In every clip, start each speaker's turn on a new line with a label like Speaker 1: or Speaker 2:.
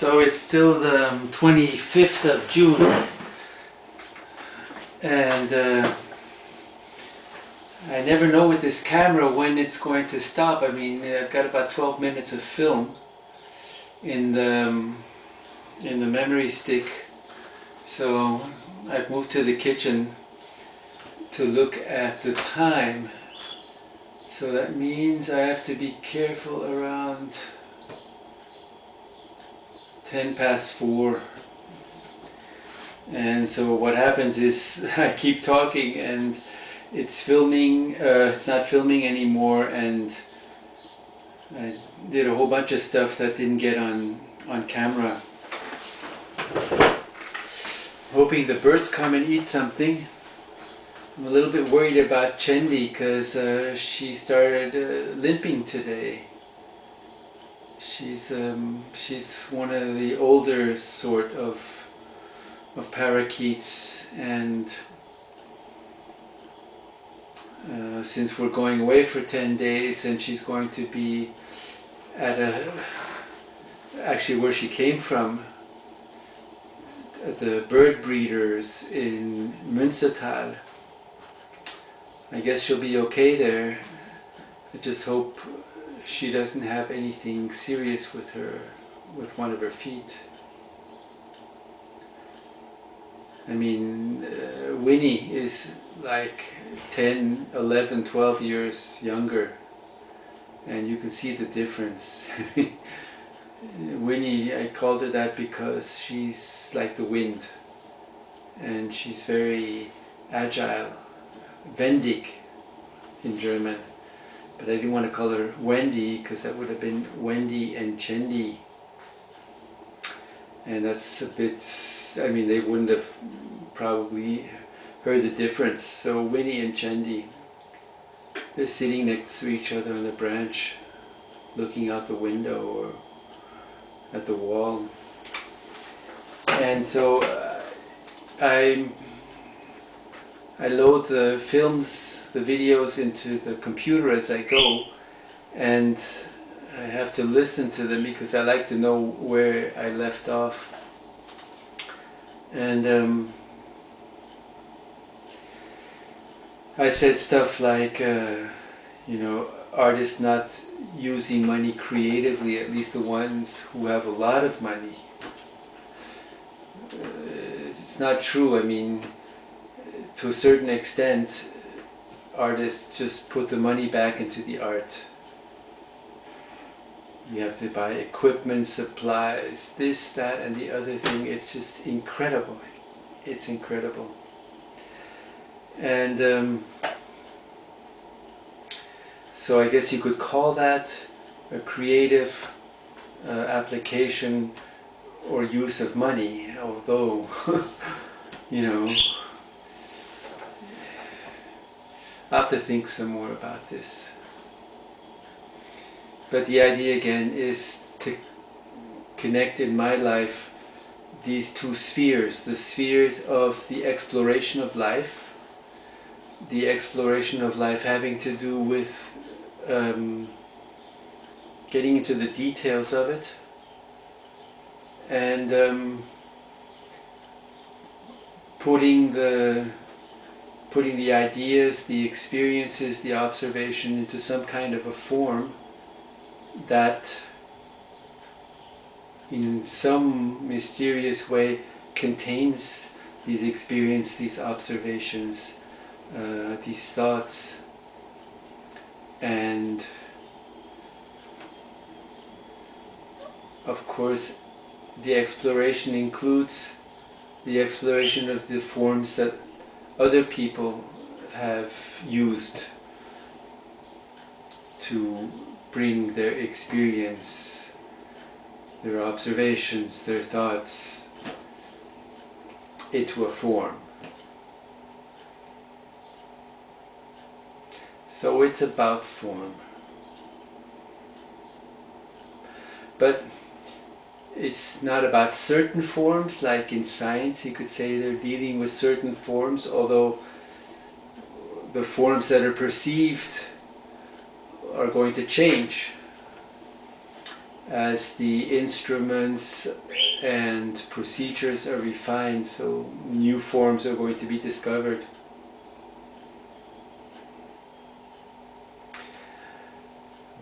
Speaker 1: So it's still the 25th of June, and I never know with this camera when it's going to stop. I mean, I've got about 12 minutes of film in the memory stick, so I've moved to the kitchen to look at the time. So that means I have to be careful around 10 past 4. And so what happens is I keep talking and it's filming, it's not filming anymore, and I did a whole bunch of stuff that didn't get on camera. Hoping the birds come and eat something. I'm a little bit worried about Chendie because she started limping today. She's one of the older sort of parakeets, and since we're going away for 10 days and she's going to be at actually where she came from, at the bird breeders in Münstertal. I guess she'll be okay there. I just hope she doesn't have anything serious with her, with one of her feet. I mean, Winnie is like 10, 11, 12 years younger, and you can see the difference. Winnie, I called her that because she's like the wind, and she's very agile, wendig in German. But I didn't want to call her Wendy because that would have been Wendy and Chendie. And that's a bit, I mean, they wouldn't have probably heard the difference. So Winnie and Chendie, they're sitting next to each other on the branch, looking out the window or at the wall. And so I load the films, the videos into the computer as I go, and I have to listen to them because I like to know where I left off. And I said stuff like, you know, artists not using money creatively, at least the ones who have a lot of money. It's not true. I mean, to a certain extent, artists just put the money back into the art. You have to buy equipment, supplies, this, that, and the other thing. It's just incredible. It's incredible. And so I guess you could call that a creative application or use of money, although, you know, I have to think some more about this. But the idea again is to connect in my life these two spheres, the spheres of the exploration of life, the exploration of life having to do with getting into the details of it, and putting the ideas, the experiences, the observation into some kind of a form that in some mysterious way contains these experiences, these observations, these thoughts. And of course the exploration includes the exploration of the forms that other people have used to bring their experience, their observations, their thoughts into a form. So it's about form. But it's not about certain forms, like in science you could say they're dealing with certain forms, although the forms that are perceived are going to change. as the instruments and procedures are refined, so new forms are going to be discovered.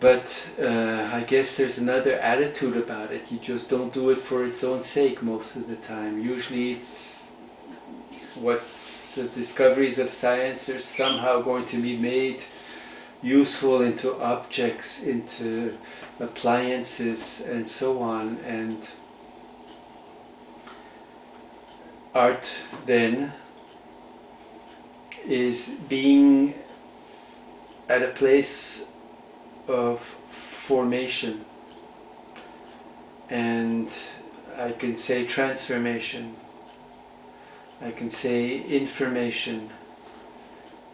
Speaker 1: But I guess there's another attitude about it. You just don't do it for its own sake most of the time. Usually it's what's the discoveries of science are somehow going to be made useful into objects, into appliances and so on. And art then is being at a place of formation, and I can say transformation, I can say information,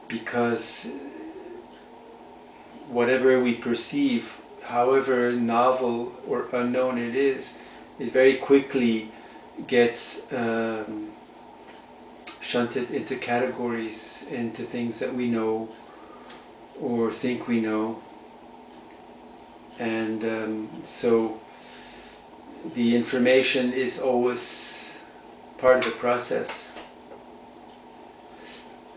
Speaker 1: because whatever we perceive, however novel or unknown it very quickly gets shunted into categories, into things that we know or think we know. And so the information is always part of the process.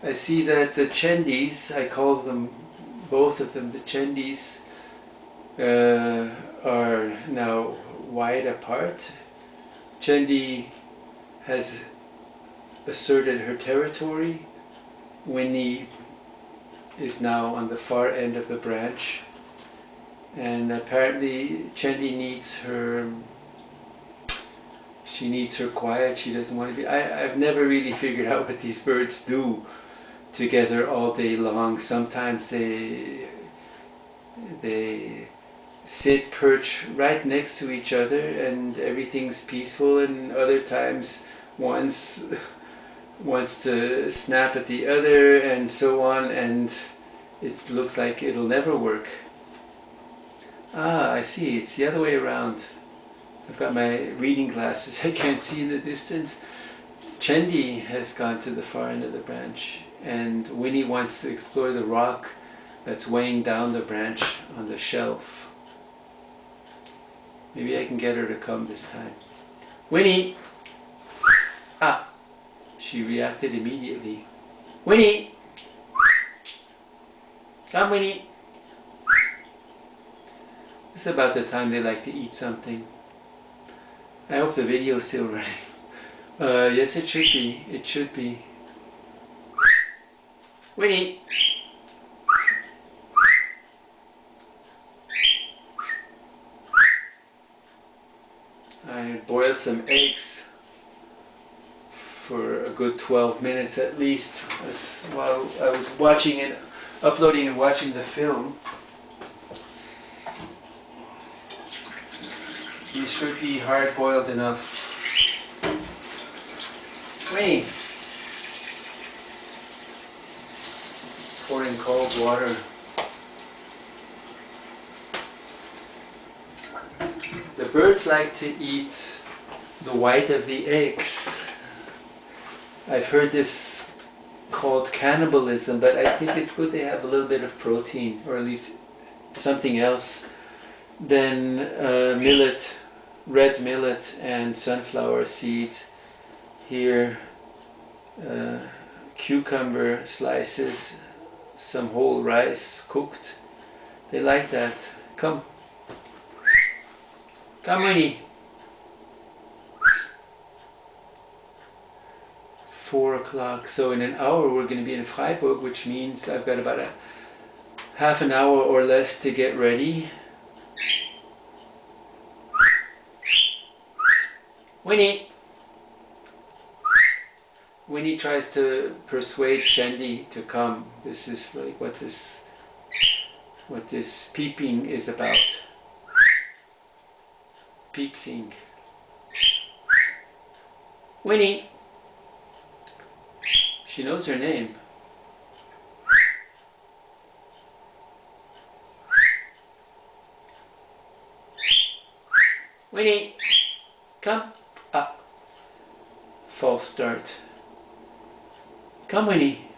Speaker 1: I see that the Chendies, I call them, both of them, the Chendies, are now wide apart. Chendie has asserted her territory. Winnie is now on the far end of the branch. And apparently Chendie needs her, she needs her quiet, she doesn't want to be, I've never really figured out what these birds do together all day long. Sometimes they sit, perch right next to each other and everything's peaceful, and other times one's wants to snap at the other and so on, and it looks like it'll never work. Ah, I see, it's the other way around. I've got my reading glasses, I can't see in the distance. Chendie has gone to the far end of the branch, and Winnie wants to explore the rock that's weighing down the branch on the shelf. Maybe I can get her to come this time. Winnie! Ah! She reacted immediately. Winnie! Come, Winnie! It's about the time they like to eat something. I hope the video is still running. Yes, it should be. It should be. Winnie! I boiled some eggs for a good 12 minutes at least, while I was watching and uploading and watching the film. These should be hard boiled enough. Winnie! Pouring cold water. The birds like to eat the white of the eggs. I've heard this called cannibalism, but I think it's good they have a little bit of protein, or at least something else than millet, red millet and sunflower seeds. Here, cucumber slices, some whole rice cooked. They like that. Come. Come, Winnie. 4 o'clock. So in an hour we're going to be in Freiburg, which means I've got about a half an hour or less to get ready. Winnie! Winnie tries to persuade Chendie to come. This is like what this peeping is about. Peepsing. Winnie! She knows her name. Winnie! Come! Ah. False start. Come, Winnie.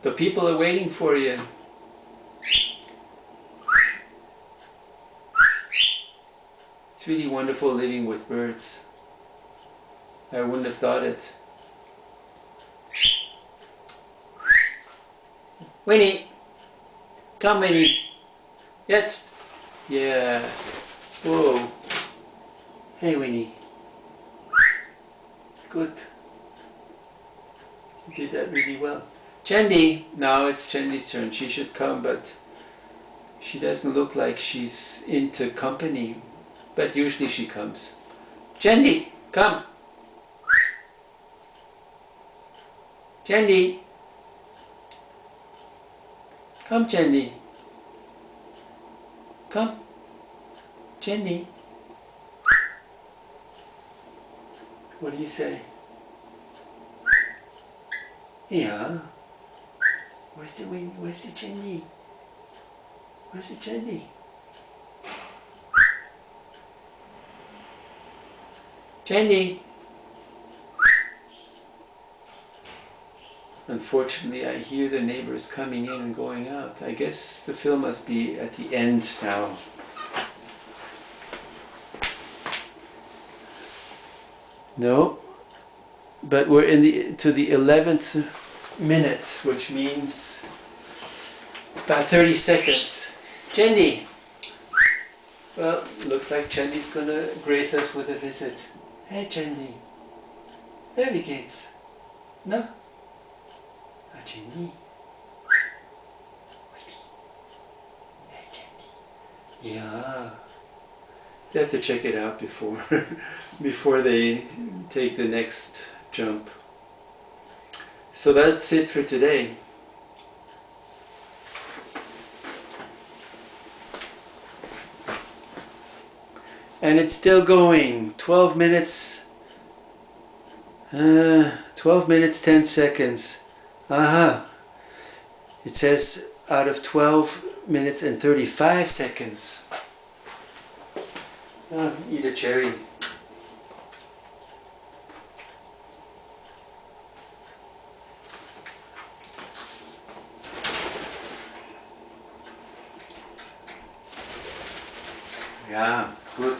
Speaker 1: The people are waiting for you. It's really wonderful living with birds. I wouldn't have thought it. Winnie! Come, Winnie! Jetzt! Yeah. Whoa. Hey, Winnie. Good. You did that really well. Chendie! Now it's Chendie's turn. She should come, but she doesn't look like she's into company. But usually she comes. Chendie! Come! Chendie! Come, Chendie! Come! Chendie! What do you say? Yeah. Where's the wind? Where's the Chendie? Where's the Chendie? Chendie! Unfortunately, I hear the neighbors coming in and going out. I guess the film must be at the end now. No, but we're to the 11th minute, which means about 30 seconds. Chendie! Well, looks like Chendie's gonna grace us with a visit. Hey, Chendie. There we go. No? Ah, Chendie. Hey, Chendie. Yeah. They have to check it out before before they take the next jump. So that's it for today. And it's still going. 12 minutes 12 minutes 10 seconds. Aha. It says out of 12 minutes and 35 seconds. Eat a cherry. Yeah, good.